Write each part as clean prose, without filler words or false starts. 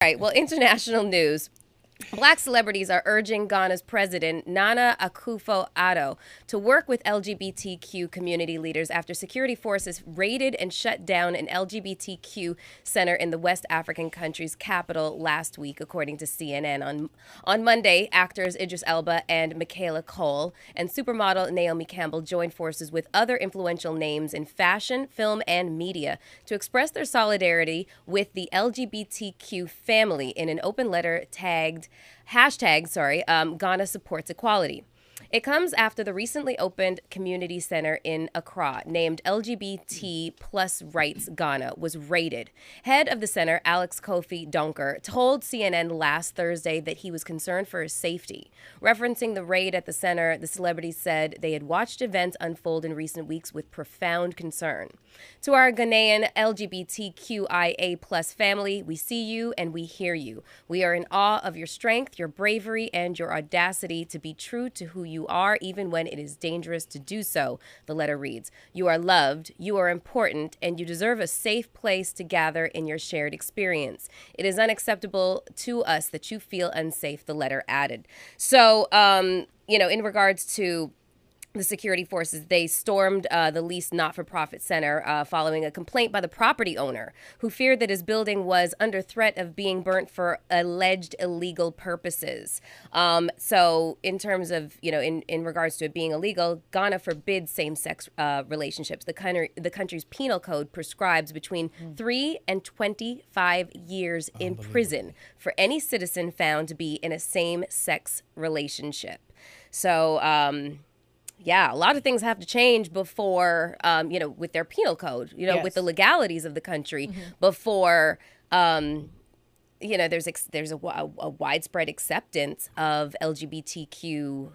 All right, well, international news. Black celebrities are urging Ghana's president, Nana Akufo-Addo, to work with LGBTQ community leaders after security forces raided and shut down an LGBTQ center in the West African country's capital last week, according to CNN. On Monday, actors Idris Elba and Michaela Cole and supermodel Naomi Campbell joined forces with other influential names in fashion, film, and media to express their solidarity with the LGBTQ family in an open letter Ghana supports equality. It comes after the recently opened community center in Accra, named LGBT Plus Rights Ghana, was raided. Head of the center, Alex Kofi Donker, told CNN last Thursday that he was concerned for his safety. Referencing the raid at the center, the celebrity said they had watched events unfold in recent weeks with profound concern. To our Ghanaian LGBTQIA plus family, we see you and we hear you. We are in awe of your strength, your bravery, and your audacity to be true to who you are, even when it is dangerous to do so, the letter reads. You are loved, you are important, and you deserve a safe place to gather in your shared experience. It is unacceptable to us that you feel unsafe, the letter added. So, in regards to the security forces, they stormed the leased not-for-profit center following a complaint by the property owner who feared that his building was under threat of being burnt for alleged illegal purposes. So in terms of, in regards to it being illegal, Ghana forbids same-sex relationships. The country's penal code prescribes between 3 and 25 years in prison for any citizen found to be in a same-sex relationship. So, yeah, a lot of things have to change before, with their penal code, Yes. with the legalities of the country before, there's a widespread acceptance of LGBTQ,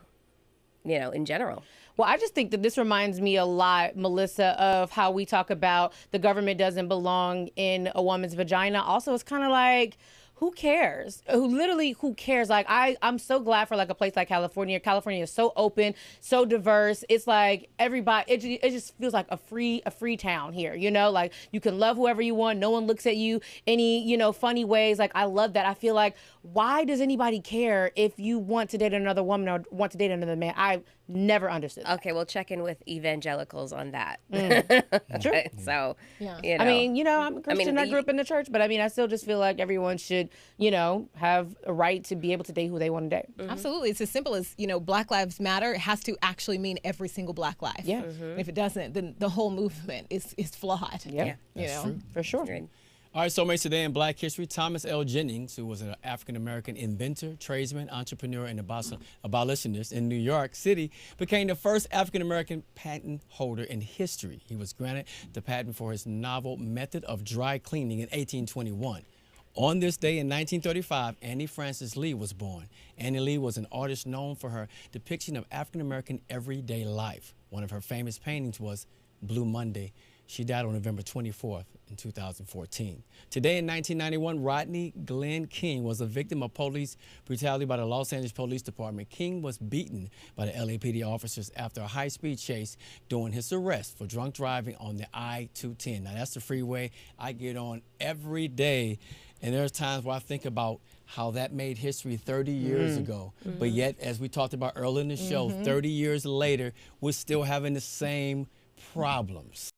in general. Well, I just think that this reminds me a lot, Melissa, of how we talk about the government doesn't belong in a woman's vagina. Also, it's kind of like, who cares? Who cares? Like, I'm so glad for like a place like California. California is so open, so diverse. It's like everybody, it just feels like a free town here, like you can love whoever you want. No one looks at you any, funny ways. Like, I love that. I feel like, why does anybody care if you want to date another woman or want to date another man? I never understood that. Okay, we'll check in with evangelicals on that. Sure. So, I mean, I'm a Christian. I grew up in the church, but I still just feel like everyone should, have a right to be able to date who they want to date. Absolutely. It's as simple as, Black Lives Matter. It has to actually mean every single Black life. Yeah. If it doesn't, then the whole movement is flawed. Yeah. That's true. For sure. Great. All right, so today in Black history, Thomas L. Jennings, who was an African-American inventor, tradesman, entrepreneur, and abolitionist in New York City, became the first African-American patent holder in history. He was granted the patent for his novel Method of Dry Cleaning in 1821. On this day in 1935, Annie Frances Lee was born. Annie Lee was an artist known for her depiction of African-American everyday life. One of her famous paintings was Blue Monday. She died on November 24th in 2014. Today in 1991, Rodney Glenn King was a victim of police brutality by the Los Angeles Police Department. King was beaten by the LAPD officers after a high-speed chase during his arrest for drunk driving on the I-210. Now, that's the freeway I get on every day, and there's times where I think about how that made history 30 years ago. But yet, as we talked about earlier in the show, 30 years later, we're still having the same problems.